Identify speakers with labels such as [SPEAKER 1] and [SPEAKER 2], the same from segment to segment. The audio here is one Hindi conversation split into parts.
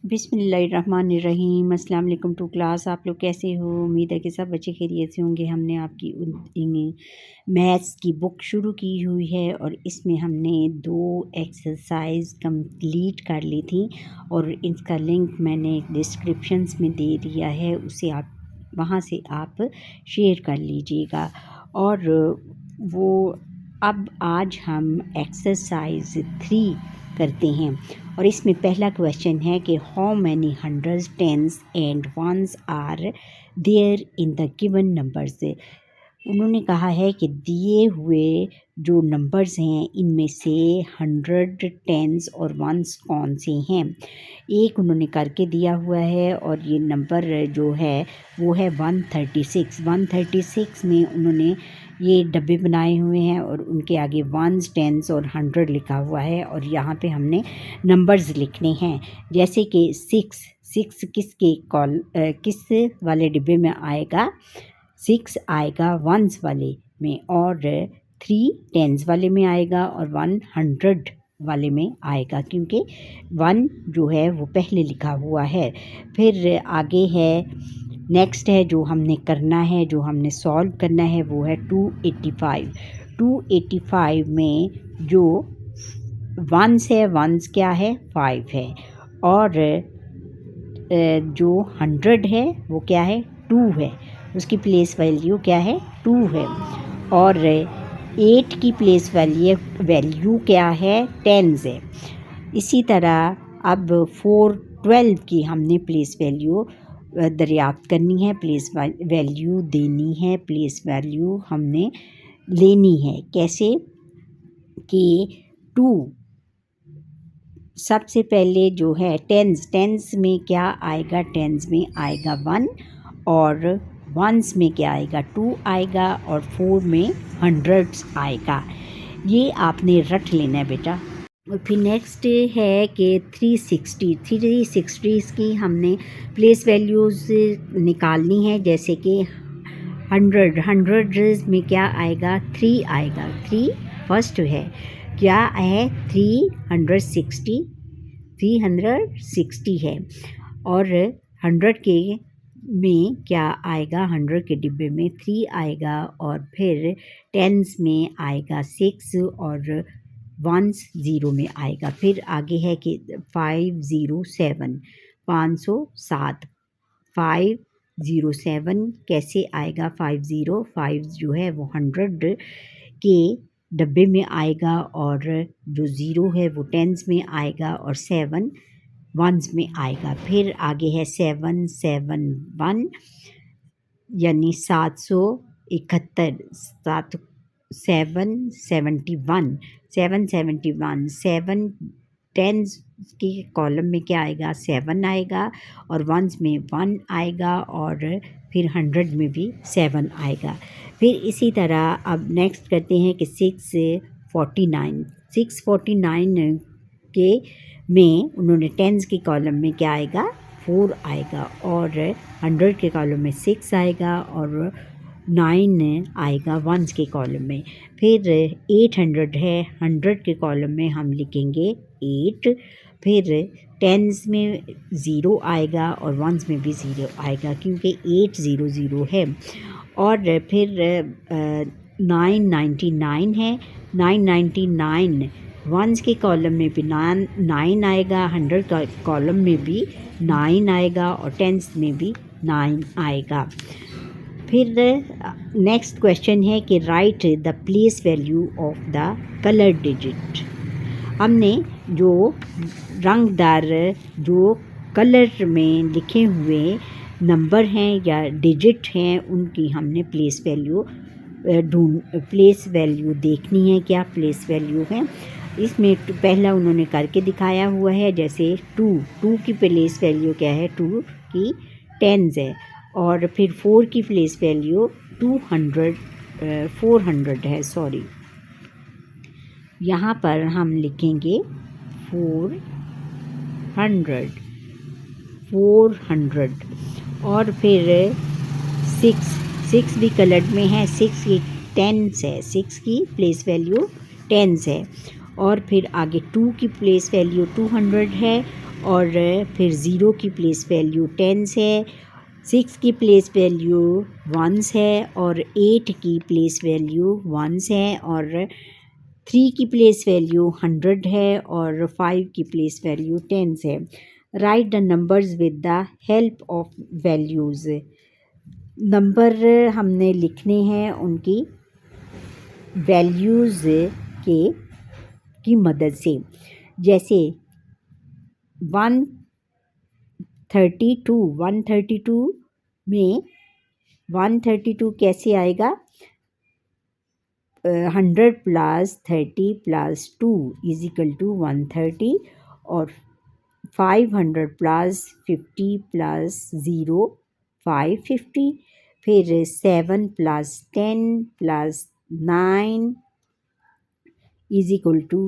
[SPEAKER 1] बिस्मिल्लाहिर्रहमानिर्रहीम। अस्सलाम वालेकुम टू क्लास। आप लोग कैसे हो? उम्मीद है कि सब बच्चे खैरियत से होंगे। हमने आपकी मैथ्स की बुक शुरू की हुई है और इसमें हमने 2 एक्सरसाइज कंप्लीट कर ली थी और इसका लिंक मैंने डिस्क्रिप्शंस में दे दिया है, उसे आप वहाँ से आप शेयर कर लीजिएगा। और वो अब आज हम एक्सरसाइज 3 करते हैं और इसमें पहला क्वेश्चन है कि how many hundreds, tens and ones are there in the given numbers. उन्होंने कहा है कि दिए हुए जो नंबर्स हैं इनमें से 100, टेंस और वंस कौन से हैं। एक उन्होंने करके दिया हुआ है और ये नंबर जो है वो है 136। 136 में उन्होंने ये डब्बे बनाए हुए हैं और उनके आगे वंस, टेंस और 100 लिखा हुआ है और यहाँ पे हमने नंबर्स लिखने हैं। जैसे कि 6 किस वाले डिब्बे में आएगा? 6 आएगा वंस वाले में और 3 टेंस वाले में आएगा और 100 वाले में आएगा, क्योंकि 1 जो है वो पहले लिखा हुआ है। फिर आगे है, नेक्स्ट है जो हमने करना है, जो हमने सॉल्व करना है वो है 285। 285 में जो वंस है, वंस क्या है? 5 है और जो 100 है वो क्या है? 2 है। उसकी प्लेस वैल्यू क्या है? 2 है। और 8 की प्लेस वैल्यू क्या है? 10 है। इसी तरह अब 412 की हमने प्लेस वैल्यू दरियाफ्त करनी है, प्लेस वैल्यू देनी है, प्लेस वैल्यू हमने लेनी है। कैसे कि 2 सबसे पहले जो है टेंस में क्या आएगा? टेंस में आएगा 1 और वंस में क्या आएगा? 2 आएगा और 4 में 100 आएगा। ये आपने रट लेना है बेटा। और फिर नेक्स्ट है कि 360 की हमने प्लेस वैल्यूज़ निकालनी है। जैसे कि 100 में क्या आएगा? 3 आएगा। 3 फर्स्ट है, क्या है? 360 है। और 100 के में क्या आएगा? 100 के डिब्बे में 3 आएगा और फिर टेंस में आएगा 6 और वंस 0 में आएगा। फिर आगे है कि 507 507 कैसे आएगा? 5 जो है वो 100 के डब्बे में आएगा और जो 0 है वो टेंस में आएगा और 7 वंस में आएगा। फिर आगे है 771 यानी 771। 7 टेंस के कॉलम में क्या आएगा? 7 आएगा और वंस में 1 आएगा और फिर 100 में भी 7 आएगा। फिर इसी तरह अब नेक्स्ट करते हैं कि 649 के में उन्होंने टेंस के कॉलम में क्या आएगा? 4 आएगा और 100 के कॉलम में 6 आएगा और 9 आएगा वंस के कॉलम में। फिर 800 है, 100 के कॉलम में हम लिखेंगे 8। फिर टेंस में 0 आएगा और वंस में भी 0 आएगा, क्योंकि 800 है। और फिर 999 है। 999 वंस के कॉलम में भी 9 आएगा, 100 का कॉलम में भी 9 आएगा और टेंस में भी 9 आएगा। फिर नेक्स्ट क्वेश्चन है कि right the place value of the colour digit. हमने जो रंगदार जो कलर में लिखे हुए नंबर हैं या डिजिट हैं उनकी हमने प्लेस वैल्यू देखनी है। क्या प्लेस वैल्यू है? इसमें पहला उन्होंने करके दिखाया हुआ है। जैसे 2 की प्लेस वैल्यू क्या है? 2 की 10 है और फिर 4 की प्लेस वैल्यू 400 है। यहाँ पर हम लिखेंगे 400 और फिर 6 भी कलर्ड में है। 6 की 10 है, 6 की प्लेस वैल्यू 10 है और फिर आगे 2 की प्लेस वैल्यू 200 है और फिर 0 की प्लेस वैल्यू टेंस है, 6 की प्लेस वैल्यू वंस है और 8 की प्लेस वैल्यू वंस है और 3 की प्लेस वैल्यू 100 है और 5 की प्लेस वैल्यू टेंस है। Right the numbers with the help of values. Number हमने लिखने हैं उनकी वैल्यूज़ के की मदद से। जैसे 132 में 132 कैसे आएगा? 100 plus 30 plus 2 is equal to 130 और 500 प्लस 50 प्लस 0 550। फिर 7 plus 10 plus 9 is equal to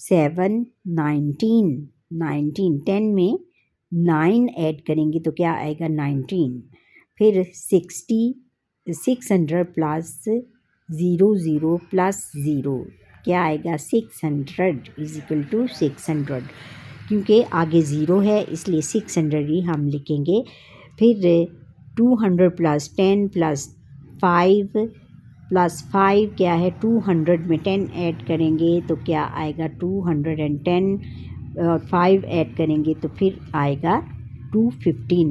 [SPEAKER 1] 7 19 19 10 में 9 ऐड करेंगे तो क्या आएगा 19। फिर 600 प्लस 0 प्लस 0 क्या आएगा 600 इज इक्वल टू 600। क्योंकि आगे 0 है इसलिए 600 ही हम लिखेंगे। फिर 200 प्लस 10 प्लस 5 प्लस 5 क्या है 200 में 10 ऐड करेंगे तो क्या आएगा 210 और 5 ऐड करेंगे तो फिर आएगा 215।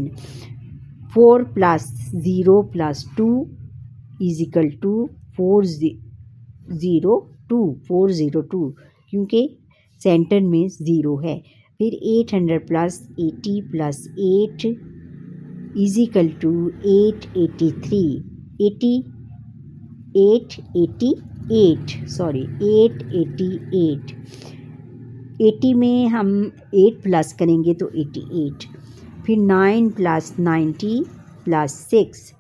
[SPEAKER 1] 4 plus 0 plus 2 is equal to 402 क्योंकि सेंटर में 0 है। फिर 800 plus 80 plus 8 is equal to 888 888 80 में हम 8 प्लस करेंगे तो 88। फिर 9 प्लस 90 प्लस 6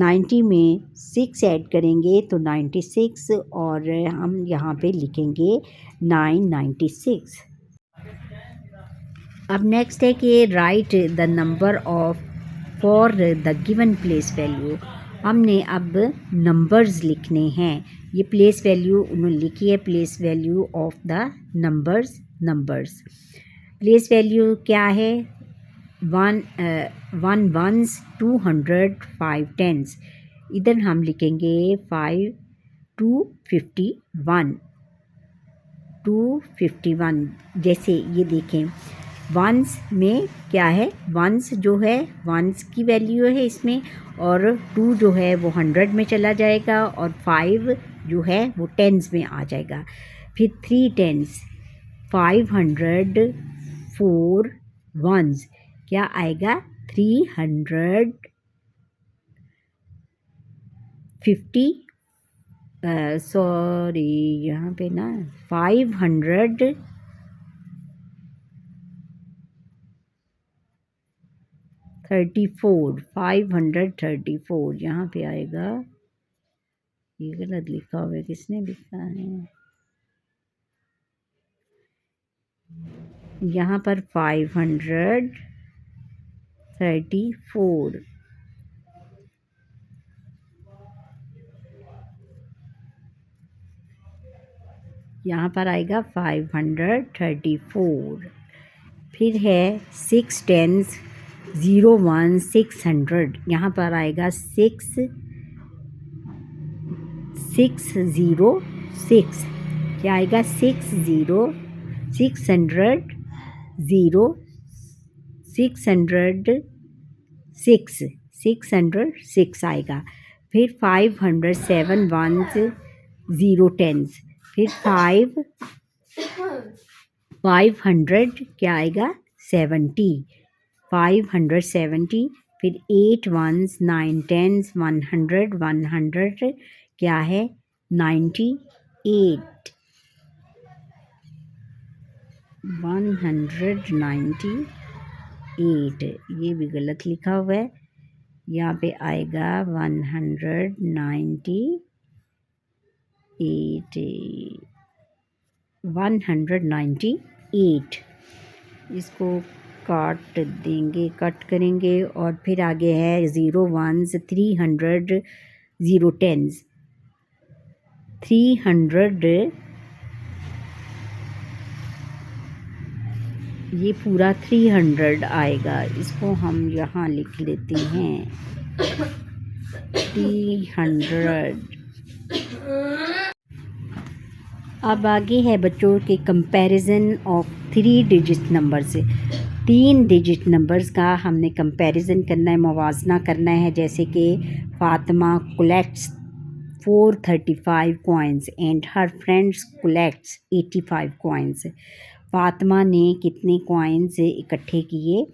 [SPEAKER 1] 90 में 6 ऐड करेंगे तो 96 और हम यहाँ पे लिखेंगे 996। अब नेक्स्ट है कि right the number of for the given place value. हमने अब नंबर्स लिखने हैं। ये प्लेस वैल्यू उन्होंने लिखी है, place value of the numbers. Place value क्या है? 1 वंस, 200, 5 टेंस। इधर हम लिखेंगे 5 251। जैसे ये देखें वंस में क्या है, वंस जो है वंस की वैल्यू है इसमें और 2 जो है वो 100 में चला जाएगा और 5 जो है वो टेंस में आ जाएगा। फिर 3 टेंस 500 4 वंस क्या आएगा 350 सॉरी यहाँ पे ना 534 534 यहाँ पे आएगा। ये गलत लिखा हुआ है, किसने लिखा है? यहाँ पर 534 यहाँ पर आएगा 534। फिर है 6 टेंस 0 1 600 यहाँ पर आएगा 606 क्या आएगा 600 606 आएगा। फिर 507 वंस 0 टेंस। फिर 500 क्या आएगा 70 570। फिर 8 वंस 9 टेंस 100 क्या है 98 198। ये भी गलत लिखा हुआ है, यहाँ पे आएगा 198। इसको काट देंगे, कट करेंगे और फिर आगे है 0 1 300 0 टेंस 300 ये पूरा 300 आएगा। इसको हम यहाँ लिख लेते हैं 300। अब आगे है बच्चों के कंपैरिजन ऑफ 3 डिजिट नंबर से। 3 डिजिट नंबर्स का हमने कंपैरिजन करना है, मुवाजना करना है। जैसे कि Fatima collects 435 coins and her friends collects 85 coins. Fatima ने कितने कॉइन्स इकट्ठे किए?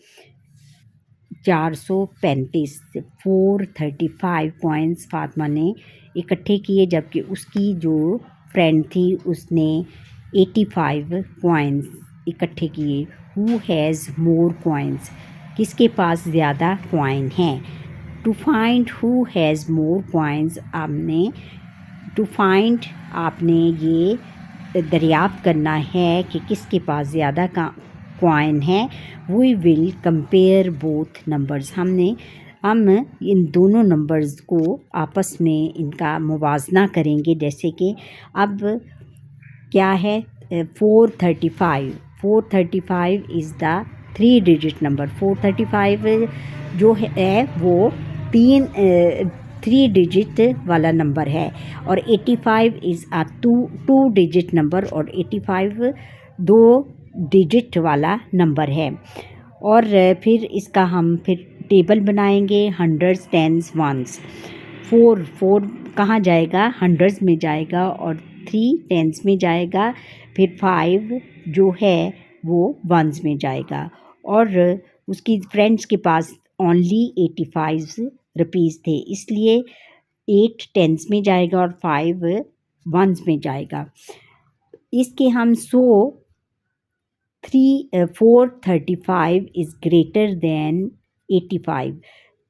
[SPEAKER 1] 435। 435 कॉइन्स फातिमा ने इकट्ठे किए, जबकि उसकी जो फ्रेंड थी उसने 85 कॉइन्स इकट्ठे किए। Who has more coins? किसके पास ज़्यादा कॉइन हैं? To find who has more coins आपने ये दरियाफ्त करना है कि किसके पास ज़्यादा कॉइन है। We will compare both numbers. हम इन दोनों नंबर्स को आपस में इनका मुवाजना करेंगे। जैसे कि अब क्या है 435 इज़ द 3 डिजिट नंबर। 435 जो है वो 3 डिजिट वाला नंबर है, और 85 इज़ अ 2 डिजिट नंबर, और 85 2 डिजिट वाला नंबर है। और फिर इसका हम फिर टेबल बनाएंगे, हंड्रेड्स, टेंस, वंस। 4 कहाँ जाएगा? हंड्रेड्स में जाएगा, और 3 टेंस में जाएगा। फिर 5 जो है वो वंस में जाएगा। और उसकी फ्रेंड्स के पास ओनली 85 रुपीज़ थे, इसलिए 8 टेंस में जाएगा और 5 वंस में जाएगा। इसके हम 435 इज़ ग्रेटर दैन 85।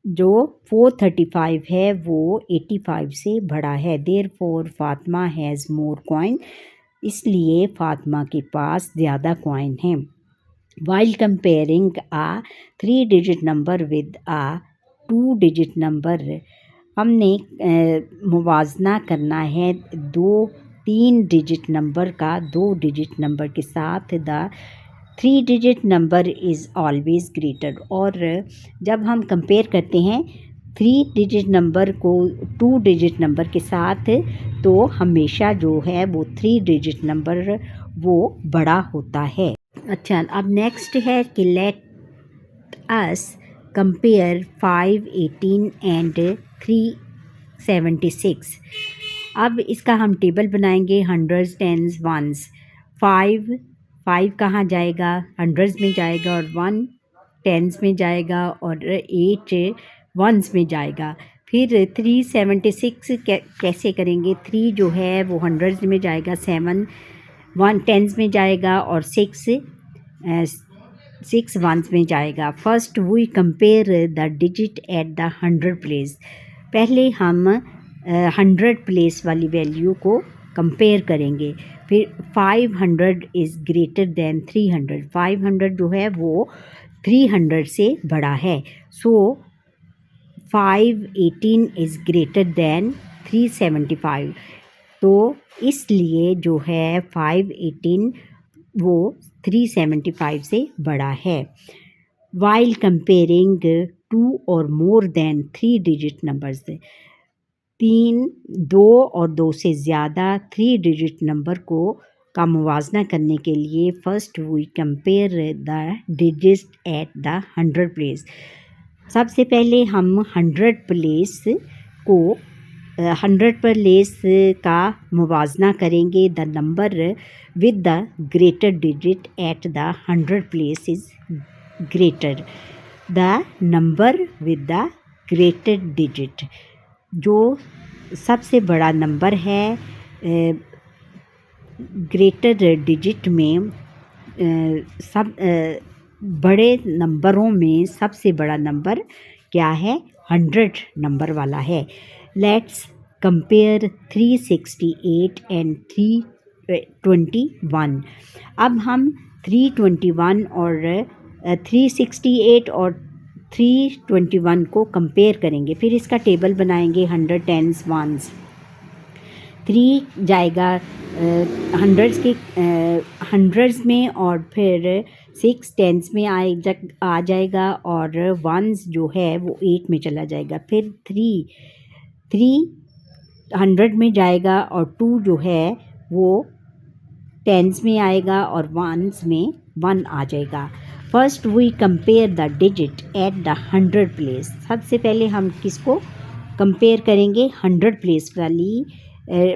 [SPEAKER 1] जो 435 है वो 85 से बड़ा है। Therefore Fatima has more coin. इसलिए फातिमा के पास ज़्यादा कॉइन हैं। While comparing a 3 digit number with a 2 digit number, हमने मुवाजना करना है 3 डिजिट नंबर का 2 डिजिट नंबर के साथ। The 3 digit number is always greater. और जब हम कंपेयर करते हैं 3 डिजिट नंबर को 2 डिजिट नंबर के साथ, तो हमेशा जो है वो 3 डिजिट नंबर वो बड़ा होता है। अच्छा, अब नेक्स्ट है कि लेट अस कंपेयर 518 एंड 376। अब इसका हम टेबल बनाएंगे, हंड्रेड्स, टेंस, वंस। 5 कहाँ जाएगा? हंड्रेड्स में जाएगा, और 1 टेंस में जाएगा, और 8 वंस में जाएगा। फिर 376 कैसे करेंगे? 3 जो है वो हंड्रेड्स में जाएगा, 7 1 टेंस में जाएगा, और 6 वंस में जाएगा। First we compare the digit at the 100 place. पहले हम 100 प्लेस वाली वैल्यू को कंपेयर करेंगे। फिर 500 इज़ ग्रेटर दैन 300। 500 जो है वो 300 से बड़ा है। सो 518 इज़ ग्रेटर दैन 375। तो इसलिए जो है 518 वो 375 से बड़ा है। वाइल कंपेयरिंग 2 और मोर दैन 3 डिजिट नंबर्स, 2 और 2 से ज़्यादा 3 डिजिट नंबर का मुवाजना करने के लिए first we compare the digit at the 100 place. सबसे पहले हम 100 प्लेस को 100 प्लेस का मुवाजना करेंगे। The number with the greater digit at the 100 place is greater. The number with the greater digit, जो सबसे बड़ा नंबर है ग्रेटर डिजिट में, बड़े नंबरों में सबसे बड़ा नंबर क्या है? 100 नंबर वाला है। Let's compare 368 and 321। अब हम 321 और 368 और 321 को कंपेयर करेंगे। फिर इसका टेबल बनाएंगे, 100, टेंस, वंस। 3 जाएगा हंड्रेड्स में, और फिर 6 टेंस में आ जाएगा और वंस जो है वो 8 में चला जाएगा। फिर 3 100 में जाएगा और 2 जो है वो टेंस में आएगा और वंस में 1 आ जाएगा। First we compare the digit at the 100 place. सबसे पहले हम किसको कंपेयर करेंगे? 100 प्लेस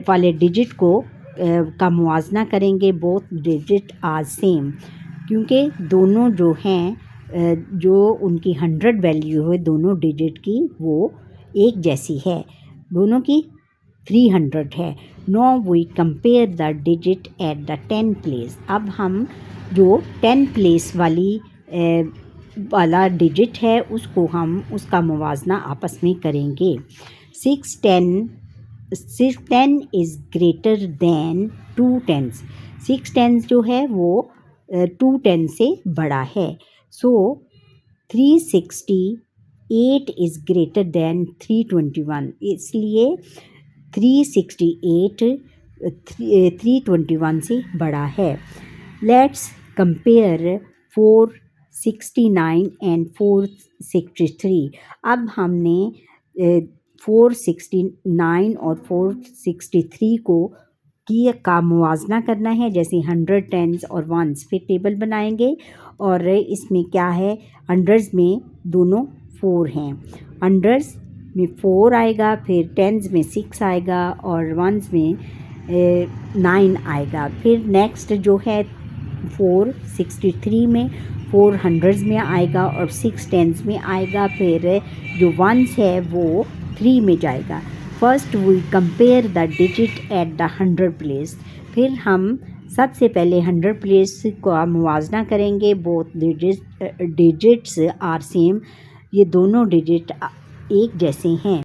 [SPEAKER 1] वाले डिजिट को का मुवाजना करेंगे। बोथ डिजिट आर सेम, क्योंकि दोनों जो हैं जो उनकी 100 वैल्यू है दोनों डिजिट की वो एक जैसी है, दोनों की 300 है। Now we compare the digit at the 10 place. अब हम जो 10 प्लेस वाला डिजिट है उसका मुवाजना आपस में करेंगे। 610 is greater than 2 tens. 6 tens जो है वो 2 टेंस से बड़ा है। सो 368 इज़ ग्रेटर दैन 321, इसलिए 368 321 से बड़ा है। Let's compare 469 and 463। अब हमने 469 और 463 का मुवाजना करना है। जैसे 100 टेंस और वंस, फिर टेबल बनाएंगे और इसमें क्या है, हंड्रेड्स में दोनों 4 हैं, हंड्रेड्स में 4 आएगा, फिर टेंस में 6 आएगा और वंस में 9 आएगा। फिर नेक्स्ट जो है 463 में 4 हंड्रेड्स में आएगा और 6 टेंस में आएगा। फिर जो वंस है वो 3 में जाएगा। First we compare the digit at the 100 place. फिर हम सबसे पहले 100 प्लेस का मुवाजना करेंगे। बोथ डिजिट्स आर सेम, ये दोनों डिजिट एक जैसे हैं।